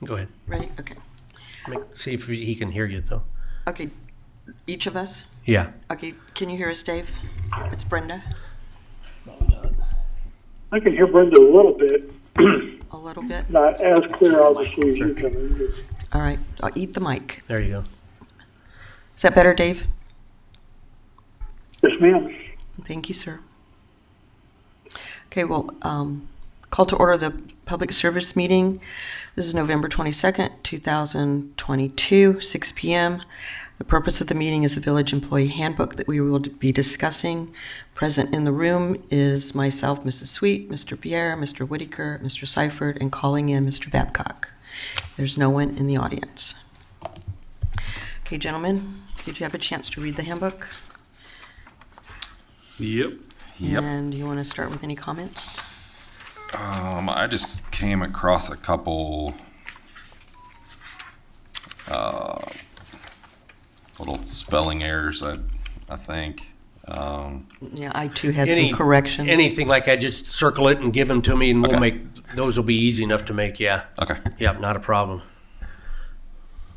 Go ahead. Ready? Okay. See if he can hear you, though. Okay. Each of us? Yeah. Okay. Can you hear us, Dave? It's Brenda. I can hear Brenda a little bit. A little bit? Not as clear, obviously, as you can. All right. I'll eat the mic. There you go. Is that better, Dave? Yes, ma'am. Thank you, sir. Okay, well, call to order the public service meeting. This is November 22nd, 2022, 6 p.m. The purpose of the meeting is a village employee handbook that we will be discussing. Present in the room is myself, Mrs. Sweet, Mr. Pierre, Mr. Whitaker, Mr. Seifert, and calling in Mr. Babcock. There's no one in the audience. Okay, gentlemen, did you have a chance to read the handbook? Yep. And you want to start with any comments? I just came across a couple little spelling errors, I think. Yeah, I too had some corrections. Anything like that, just circle it and give them to me, and we'll Okay. make, those will be easy enough to make, yeah. Okay. Yeah, not a problem.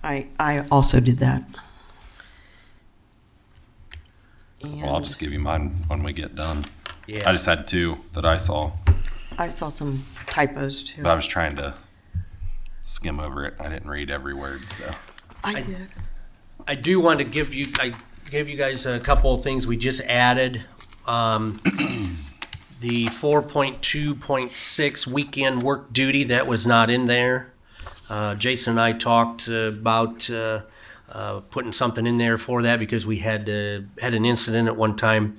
I also did that. Well, I'll just give you mine when we get done. Yeah. I just had two that I saw, I saw some typos too. but I was trying to skim over it. I didn't read every word, so. I did. I do want to give you, I gave you guys a couple of things we just added. The 4.2.6 weekend work duty, that was not in there. Jason and I talked about putting something in there for that because we had an incident at one time.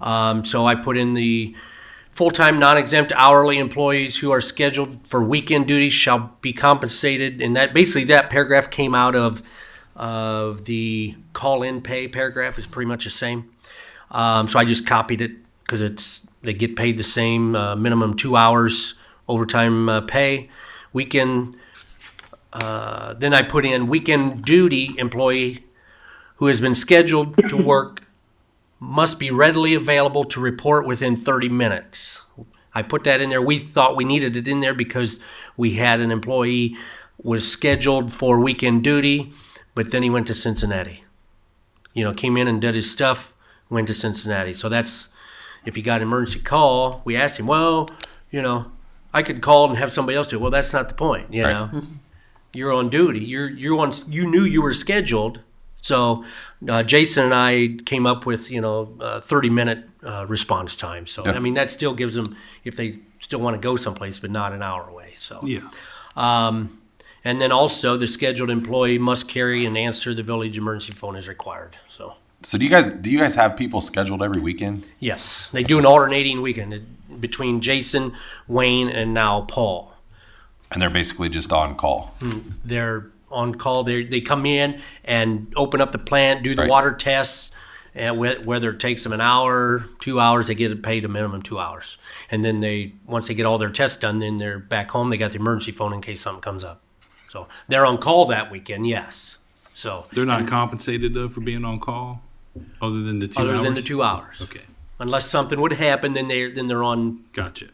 So I put in the full-time non-exempt hourly employees who are scheduled for weekend duties shall be compensated. And that basically that paragraph came out of the call-in pay paragraph. Is pretty much the same. So I just copied it because they get paid the same, minimum 2 hours overtime pay. Weekend. Then I put in weekend duty employee who has been scheduled to work must be readily available to report within 30 minutes. I put that in there. We thought we needed it in there because we had an employee was scheduled for weekend duty, but then he went to Cincinnati. Came in and did his stuff, went to Cincinnati. So that's, if he got an emergency call, we asked him, well, I could call and have somebody else do it. Well, that's not the point, know. You're on duty. You knew you were scheduled. So Jason and I came up with 30-minute response time. So Yeah. I mean that still gives them, if they still want to go someplace, but not an hour away. So Yeah. and then also the scheduled employee must carry and answer the village emergency phone as required. So So do you guys have people scheduled every weekend? yes, they do an alternating weekend between Jason, Wayne, and now Paul. And they're basically just on call. They're on call. They come in and open up the plant, do the Right. water tests, and whether it takes them an hour, 2 hours, they get paid a minimum 2 hours. And then once they get all their tests done, then they're back home. They got the emergency phone in case something comes up. So they're on call that weekend, yes. So They're not compensated though for being on call, other than the 2 hours. other than the 2 hours, Okay, unless something would happen, then they're on. gotcha.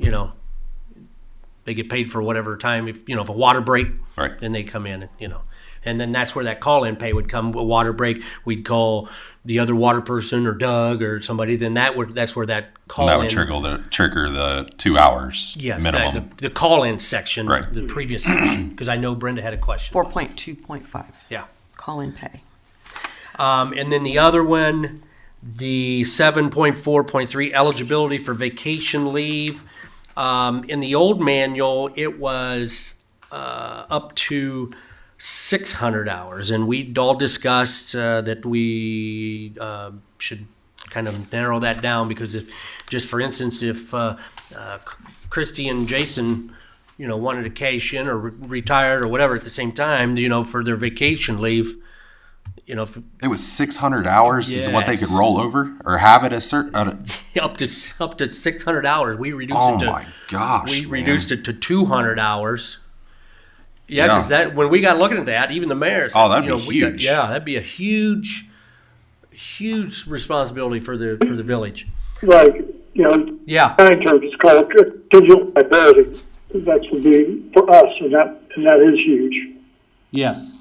They get paid for whatever time. If a water break, Right. then they come in. And then that's where that call-in pay would come. A water break, we'd call the other water person or Doug or somebody. Then that's where that And call-in. that would trigger the 2 hours Yes, minimum. the call-in section, Right. the previous section, because I know Brenda had a question. 4.2.5, Yeah. call-in pay. And then the other one, the 7.4.3 eligibility for vacation leave. In the old manual, it was up to 600 hours, and we'd all discussed that we should kind of narrow that down because just for instance, if Christy and Jason, wanted to cash in or retired or whatever at the same time, for their vacation leave, if It was 600 hours is what they Yes. could roll over or have it a certain. up to 600 hours. We reduced Oh it to my gosh! we man. reduced it to 200 hours. Yeah, Yeah. because that when we got looking at that, even the mayor said, Oh, that'd be we got- huge. that'd be a huge responsibility for the village. Right. Yeah, County terms, it's called contingent liability. That would be for us, and that and that is huge. Yes.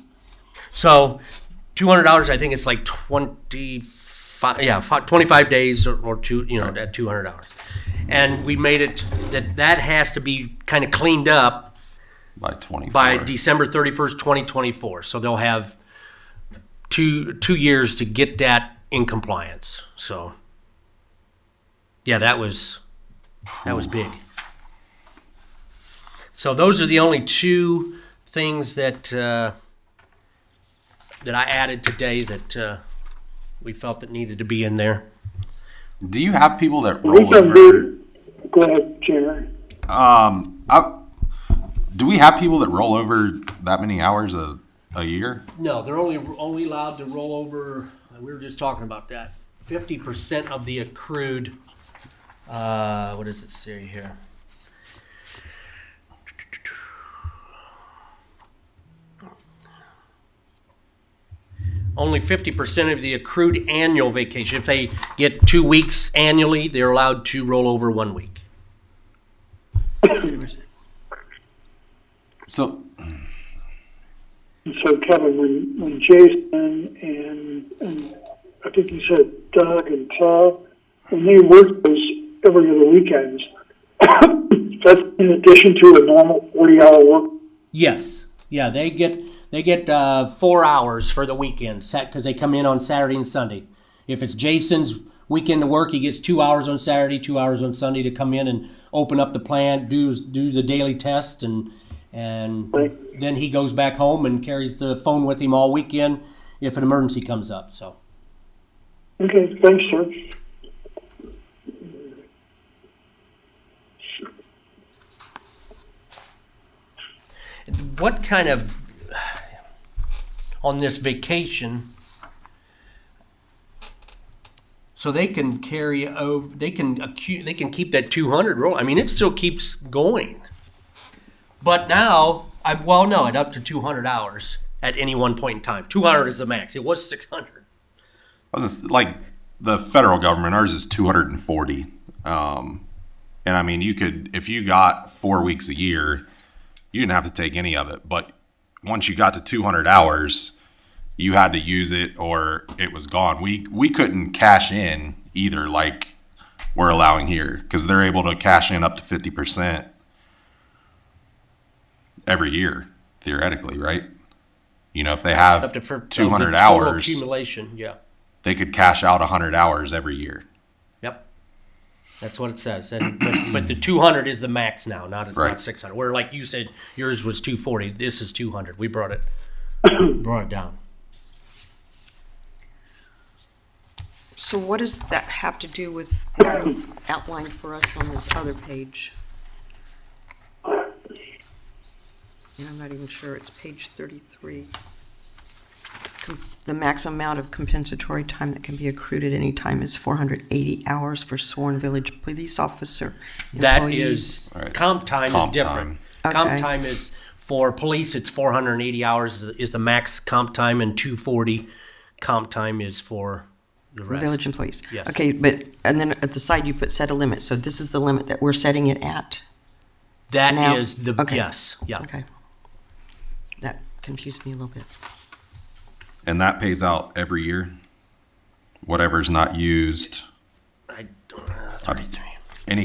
So $200, I think it's like 25 days or two, at $200. And we made it that has to be kind of cleaned up By 24. by December 31st, 2024. So they'll have two years to get that in compliance. So yeah, that was big. So those are the only two things that I added today that we felt that needed to be in there. Do you have people that We roll can over? do, go ahead, Jerry. Do we have people that roll over that many hours a year? No, they're only allowed to roll over. We were just talking about that. 50% of the accrued. What does it say here? Only 50% of the accrued annual vacation. If they get 2 weeks annually, they're allowed to roll over 1 week. So So Kevin, when Jason and I think you said Doug and Todd, when they work those every other weekends, that's in addition to a normal 40-hour work. Yes. Yeah, they get 4 hours for the weekend because they come in on Saturday and Sunday. If it's Jason's weekend to work, he gets 2 hours on Saturday, 2 hours on Sunday to come in and open up the plant, do the daily test, and Right. then he goes back home and carries the phone with him all weekend if an emergency comes up. So Okay, thanks, sir. what kind of on this vacation? So they can carry over. They can keep that 200 roll. I mean, it still keeps going. But now, at up to 200 hours at any one point in time. 200 is the max. It was 600. I was just, like the federal government, ours is 240. And I mean, you could, if you got 4 weeks a year, you didn't have to take any of it. But once you got to 200 hours, you had to use it or it was gone. We couldn't cash in either, like we're allowing here, because they're able to cash in up to 50% every year, theoretically, right? You know, if they have Up to 200 total hours, accumulation. Yeah. they could cash out 100 hours every year. Yep. That's what it says. But the 200 is the max now, not Right. 600. Where, like you said, yours was 240. This is 200. We brought it down. So what does that have to do with what you outlined for us on this other page? And I'm not even sure, it's page 33. The maximum amount of compensatory time that can be accrued at any time is 480 hours for sworn village police officer That employees. is, Right. comp time Comp is different. time. Comp Okay. time is, for police, it's 480 hours is the max comp time, and 240 comp time is for the rest. Village employees. Yes. Okay, and then at the side you put set a limit, so this is the limit that we're setting it at? That Now- is the, okay. yes, yeah. Okay. That confused me a little bit. And that pays out every year. Whatever's not used, 33. any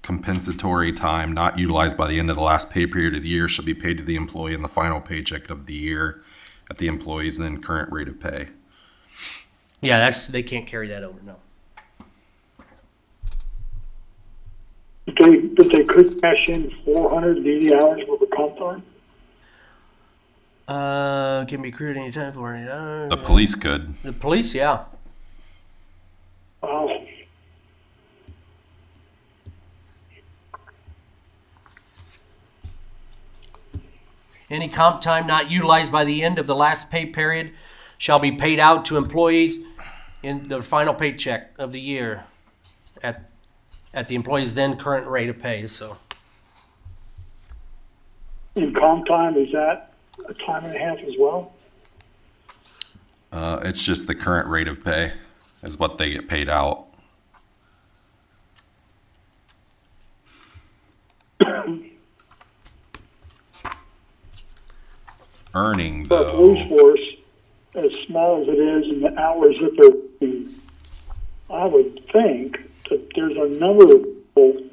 compensatory time not utilized by the end of the last pay period of the year shall be paid to the employee in the final paycheck of the year at the employee's then current rate of pay. Yeah, they can't carry that over, no. But they could cash in 480 hours worth of comp time? Can be accrued any time for it. The police could. The police, yeah. Wow. Any comp time not utilized by the end of the last pay period shall be paid out to employees in the final paycheck of the year at the employee's then current rate of pay. So In comp time, is that a time and a half as well? It's just the current rate of pay is what they get paid out. earning for a police though. force, as small as it is, and the hours that they're working, I would think that there's a number of people,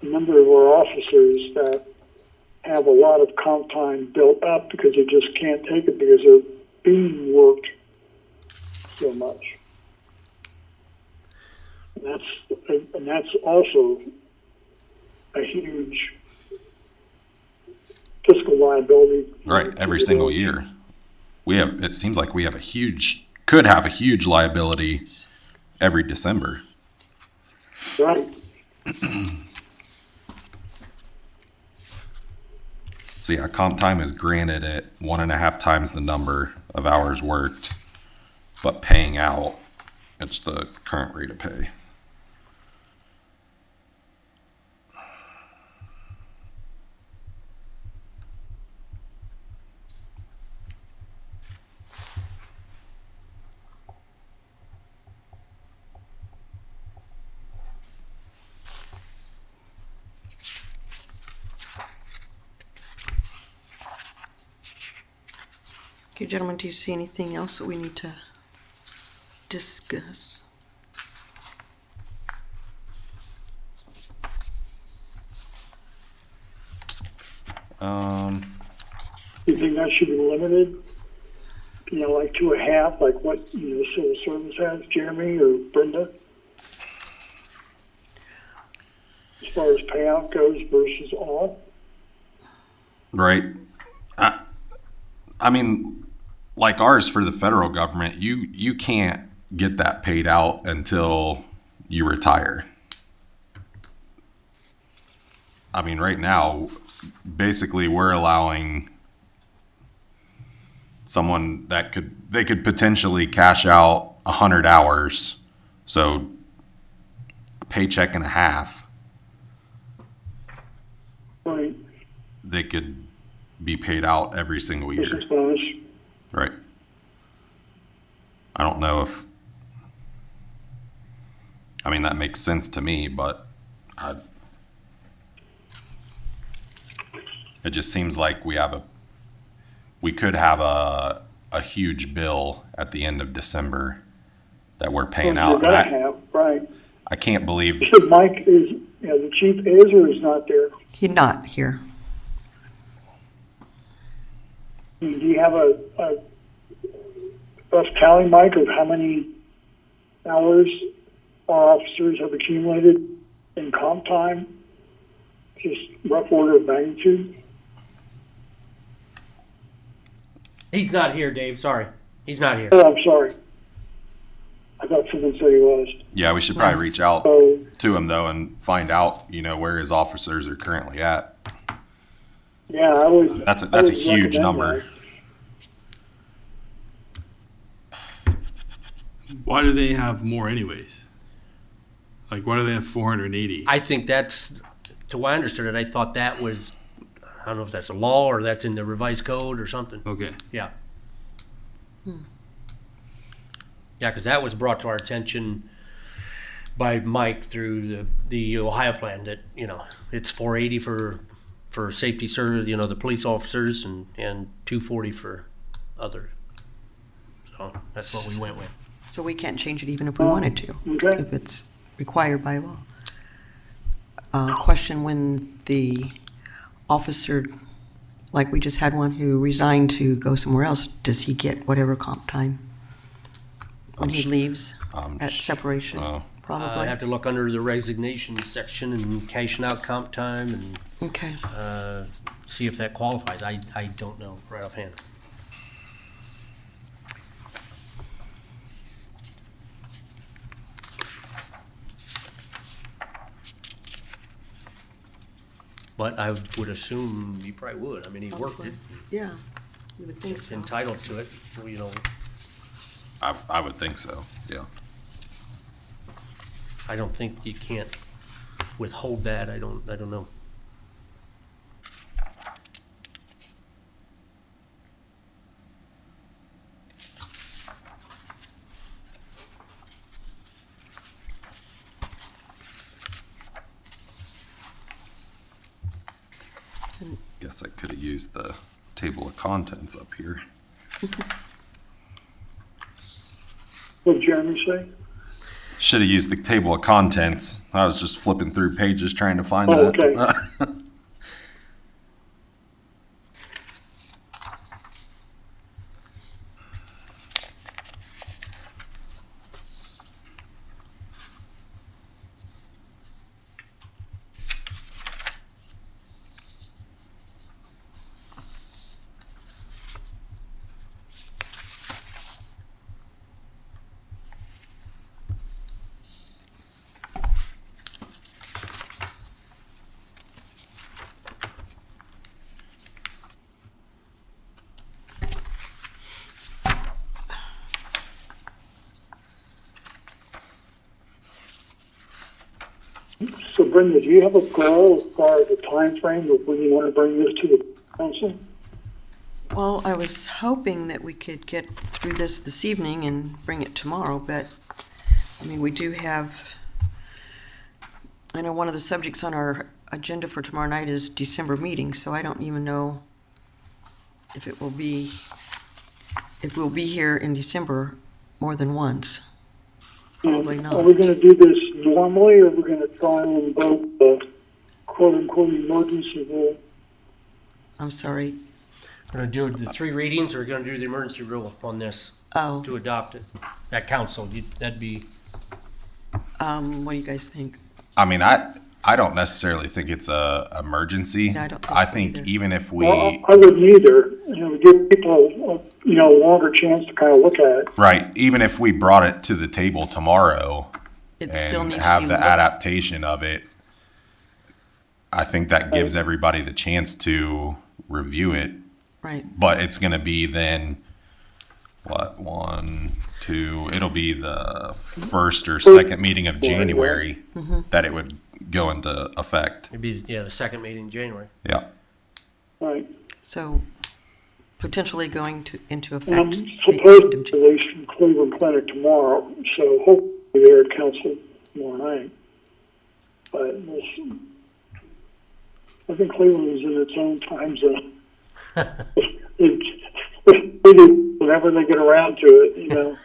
a number of our officers that have a lot of comp time built up because they just can't take it because they're being worked so much. And that's also a huge fiscal liability. Right, every single year. It seems like we have could have a huge liability every December. Right. So yeah, comp time is granted at 1.5 times the number of hours worked, but paying out, it's the current rate of pay. Okay, gentlemen, do you see anything else that we need to discuss? You think that should be limited? Like to a half, like what, civil service has, Jeremy or Brenda? As far as payout goes versus all? Right. I mean, like ours for the federal government, you can't get that paid out until you retire. I mean, right now, basically we're allowing someone that they could potentially cash out 100 hours, so a paycheck and a half. Right. They could be paid out every single year. Business bonus. Right. I don't know if, I mean, that makes sense to me, but it just seems like we could have a huge bill at the end of December that we're paying You're out. gonna have, right. I can't believe, So Mike is, the chief is or is not there? He's not here. Do you have a rough tally, Mike, of how many hours our officers have accumulated in comp time? Just rough order of magnitude? He's not here, Dave. Sorry. He's not here. Oh, I'm sorry. I thought someone said he was. yeah, we should probably reach out So, to him though and find out, where his officers are currently at. yeah, I would. That's I a would huge recommend number. that. Why do they have more anyways? Like, why do they have 480? I think that's, to what I understood it, I thought that was, I don't know if that's a law or that's in the revised code or something. Okay. Yeah. Yeah, because that was brought to our attention by Mike through the Ohio plan that, it's 480 for safety service, the police officers and 240 for other. So that's what we went with. So we can't change it even if we wanted to, Okay. if it's required by law. Question, when the officer, like we just had one who resigned to go somewhere else, does he get whatever comp time when he leaves at separation? I Probably. have to look under the resignation section and cashing out comp time and Okay. see if that qualifies. I don't know right offhand. But I would assume you probably would. I mean, he worked it, Yeah, you would think he's so. entitled to it, I would think so. Yeah. I don't think you can't withhold that. I don't know. Guess I could have used the table of contents up here. What did Jeremy say? Should have used the table of contents. I was just flipping through pages trying to find Oh, that. okay. So Brenda, do you have a goal as far as the time frame of when you want to bring this to the council? Well, I was hoping that we could get through this evening and bring it tomorrow, but, I mean, we do have, I know one of the subjects on our agenda for tomorrow night is December meeting, so I don't even know if we'll be here in December more than once. Probably And not. Are we going to do this normally, or are we going to try and invoke the quote-unquote emergency rule? I'm sorry. We're gonna do the 3 readings, or we're gonna do the emergency rule on this Oh, to adopt it? At council, that'd be, what do you guys think? I mean, I don't necessarily think it's a emergency. No, I don't think I so think either. even if we, Well, I wouldn't either. Give people, a longer chance to kind of look at it. right, even if we brought it to the table tomorrow It still and needs to have be the looked- adaptation of it, I think that gives everybody the chance to review it. Right. But it's going to be then, what, 1, 2, it'll be the first or second meeting of January that it would go into effect. it'd be, the second meeting in January. Yeah. Right. So potentially going into And effect. I'm the supposed end of to release from Cleveland Clinic tomorrow, so hopefully they're at council tomorrow night. But I think Cleveland is in its own time zone. They do whenever they get around to it,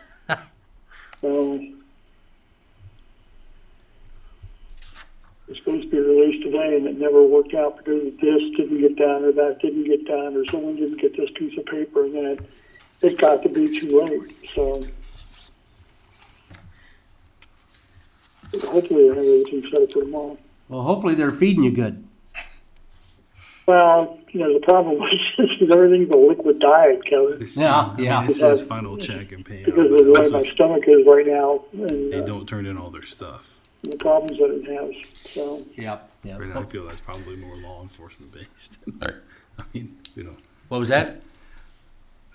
It's supposed to be released today, and it never worked out because this didn't get done, or that didn't get done, or someone didn't get this piece of paper, and then it got to be too late. So hopefully they have everything set up for tomorrow. Well, hopefully they're feeding you good. Well, the problem is everything's a liquid diet, Kevin, This- Yeah, I mean, yeah. it says final check and payout. because of but the way also my stomach is right now, they and don't turn in all their stuff. the problems that it has. So. Yep. Right now, I feel that's probably more law enforcement based. Right. I mean, What was that?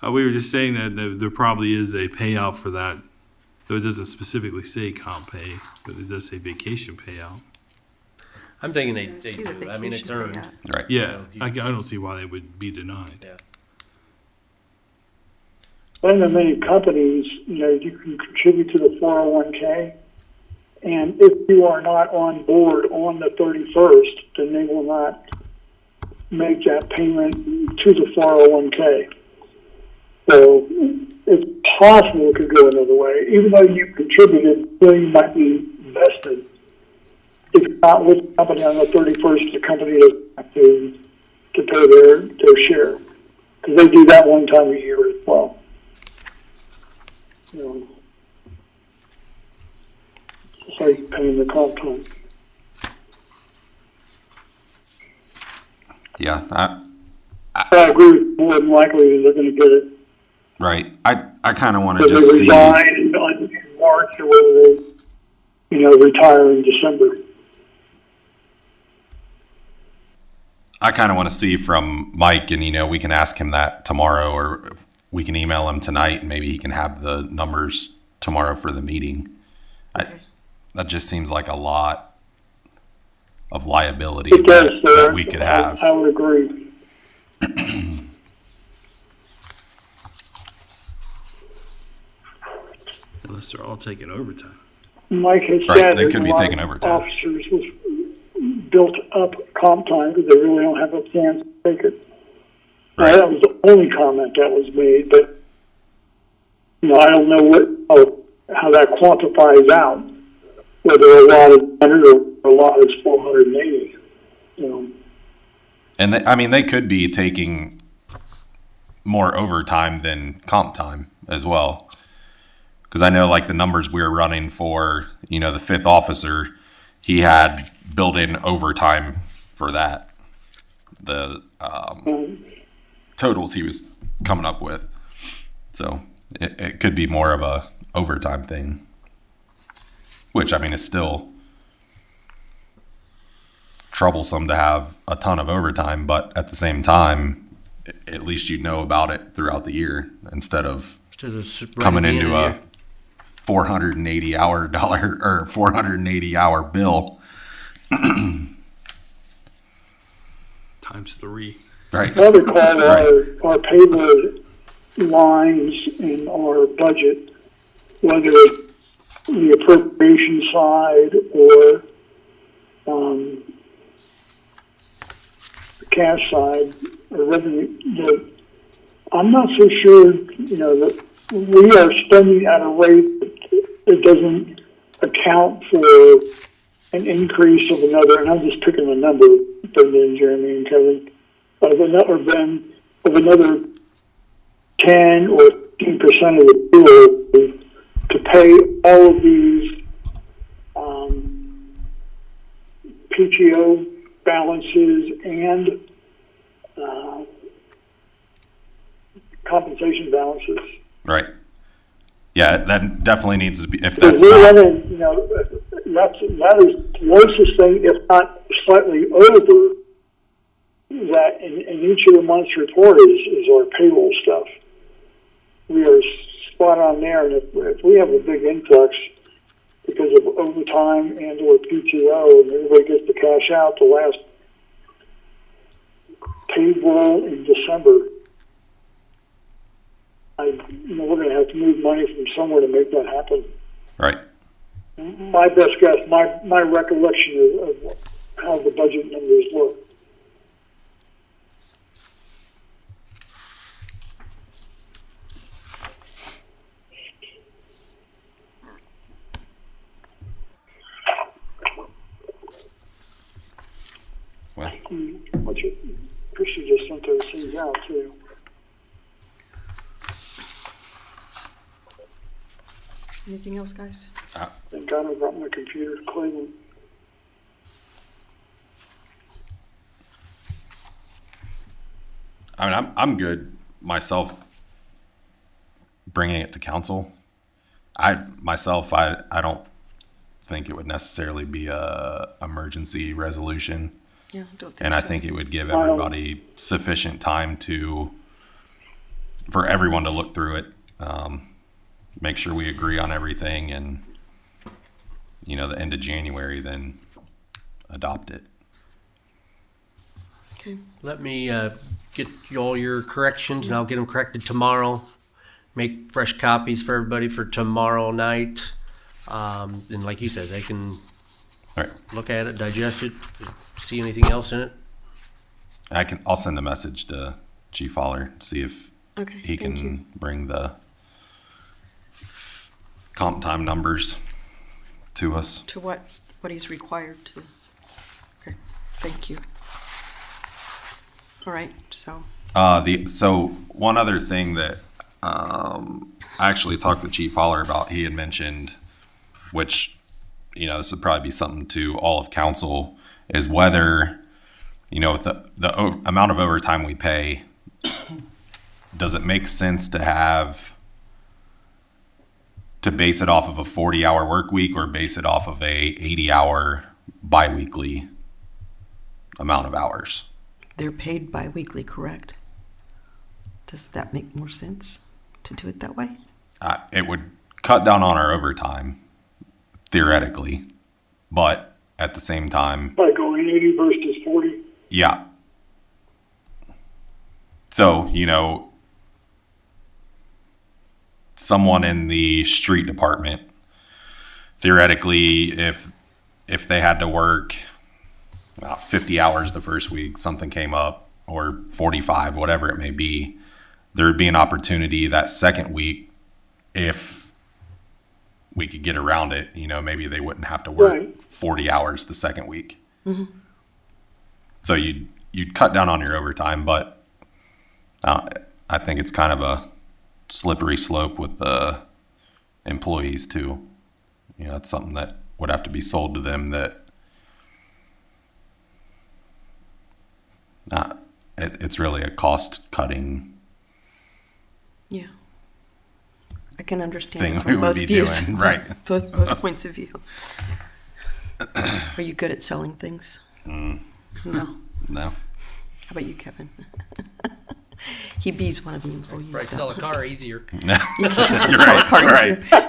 we were just saying that there probably is a payout for that. Though it doesn't specifically say comp pay, but it does say vacation payout. I'm thinking they See the do. I mean, it's vacation earned. payout. Right. Yeah, you- I don't see why they would be denied. Yeah. One of the many companies, you can contribute to the 401k, and if you are not on board on the 31st, then they will not make that payment to the 401k. So it's possible it could go another way. Even though you contributed, still you might be vested. If you're not with the company on the 31st, the company doesn't have to pay their share. Because they do that one time a year as well. It's like paying the comp time. Yeah. I agree with more than likely that they're going to get it. Right. I kind of want to Whether just they see. resign in March or whether they, retire in December. I kind of want to see from Mike, and we can ask him that tomorrow, or we can email him tonight, and maybe he can have the numbers tomorrow for the meeting. Okay. That just seems like a lot of liability It does, sir. that we could have. I would agree. Unless they're all taking overtime. Mike has Right, said they there's could a be lot taking of overtime. officers with built up comp time because they really don't have a chance to take it. Right. That was the only comment that was made, but, I don't know how that quantifies out, whether a lot is 100 or a lot is 480. And they could be taking more overtime than comp time as well. Because I know, like, the numbers we were running for, the fifth officer, he had built in overtime for that. The totals he was coming up with. So it could be more of a overtime thing. Which, is still troublesome to have a ton of overtime, but at the same time, at least you know about it throughout the year instead of coming into a 480 hour bill. Times 3. Right. I recall our payroll lines in our budget, whether it's the appropriation side or the cash side or revenue, I'm not so sure, that we are spending at a rate that doesn't account for an increase of another, and I'm just picking a number, Brendan, Jeremy, and Kevin, of another 10 or 15% of the pool to pay all of these PTO balances and compensation balances. Right. Yeah, that definitely needs to be, if Because that's we're not, running, that is the closest thing, if not slightly over, that in each of the month's report is our payroll stuff. We are spot on there, and if we have a big influx because of overtime and or PTO, and everybody gets the cash out the last payroll in December, we're going to have to move money from somewhere to make that happen. right. My best guess, my recollection of how the budget numbers look. Well, Chrissy just sent those things out too. Anything else, guys? Thank God I brought my computer to Cleveland. I'm good myself bringing it to council. I don't think it would necessarily be a emergency resolution. Yeah, I don't think And so. I think it would give everybody sufficient time for everyone to look through it, make sure we agree on everything, and the end of January, then adopt it. Okay. Let me get all your corrections, and I'll get them corrected tomorrow. Make fresh copies for everybody for tomorrow night. And like you said, they can All right, look at it, digest it, see anything else in it. I'll send a message to Chief Holler, see if Okay. he thank can you. bring the comp time numbers to us. To what he's required to. Okay. Thank you. All right. So. So one other thing that I actually talked to Chief Holler about, he had mentioned, which this would probably be something to all of council, is whether with the amount of overtime we pay, does it make sense to base it off of a 40-hour work week or base it off of a 80-hour biweekly amount of hours? They're paid bi-weekly, correct? Does that make more sense to do it that way? It would cut down on our overtime, theoretically, but at the same time, By going 80 versus 40. yeah. So, someone in the street department, theoretically, if they had to work 50 hours the first week, something came up, or 45, whatever it may be, there would be an opportunity that second week, if we could get around it, maybe they wouldn't have to work Right. 40 hours the second week. So you'd cut down on your overtime, but I think it's kind of a slippery slope with the employees too. It's something that would have to be sold to them that it's really a cost cutting Yeah. I can understand thing it we from would both be views. doing, right? Both points of view. Are you good at selling things? No. No. How about you, Kevin? He bees one of the employees. Right, so. sell a car easier. No. You're Sell a right. car Right. easier.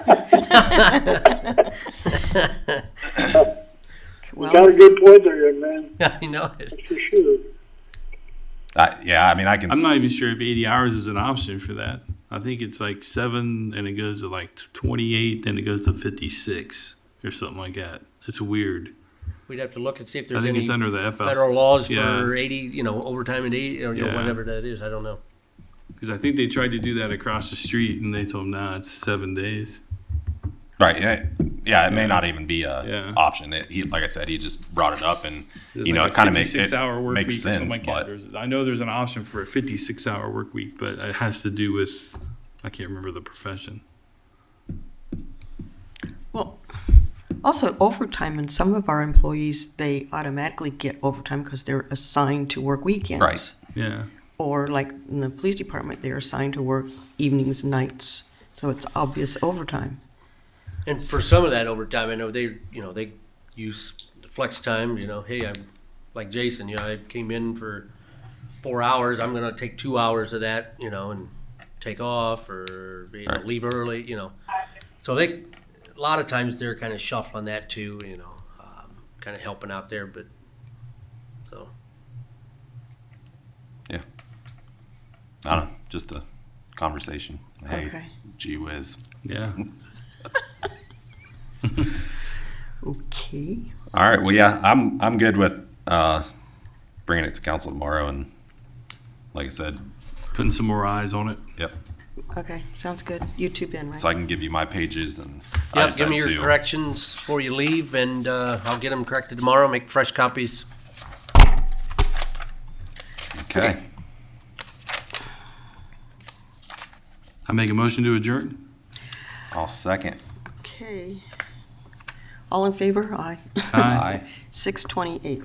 You got a good point there, young man, I know it. that's for sure. Yeah, I mean, I can. I'm not even sure if 80 hours is an option for that. I think it's like 7, and it goes to like 28, then it goes to 56 or something like that. It's weird. We'd have to look and see if I there's think any it's under the FL. federal laws Yeah. for 80, overtime and 80, or Yeah. whatever that is. I don't know. Because I think they tried to do that across the street, and they told them, nah, it's 7 days. Right. Yeah. It may not even be a Yeah. option. Like I said, he just brought it up, and There's it like a kind of makes 56-hour work makes week or something sense. like that. But I know there's an option for a 56-hour work week, but it has to do with, I can't remember the profession. Well, also overtime, and some of our employees, they automatically get overtime because they're assigned to work weekends. Right. Yeah. Or like in the police department, they're assigned to work evenings and nights. So it's obvious overtime. And for some of that overtime, I know they use the flex time. Hey, I'm like Jason. I came in for 4 hours. I'm going to take 2 hours of that. And take off or Right. leave early. So a lot of times they're kind of shuffling that too. Kind of helping out there, but so. yeah, I don't know. Just a conversation. Hey, Okay. gee whiz. Yeah. Okay. All right. Well, yeah, I'm good with bringing it to council tomorrow, and like I said, Putting some more eyes on it. yep. Okay. Sounds good. You too, Ben, right? So I can give you my pages, and I Yeah, just give me had your two. corrections before you leave, and I'll get them corrected tomorrow. Make fresh copies. Okay. I make a motion to adjourn. I'll second. Okay. All in favor? Aye. Aye. 6:28.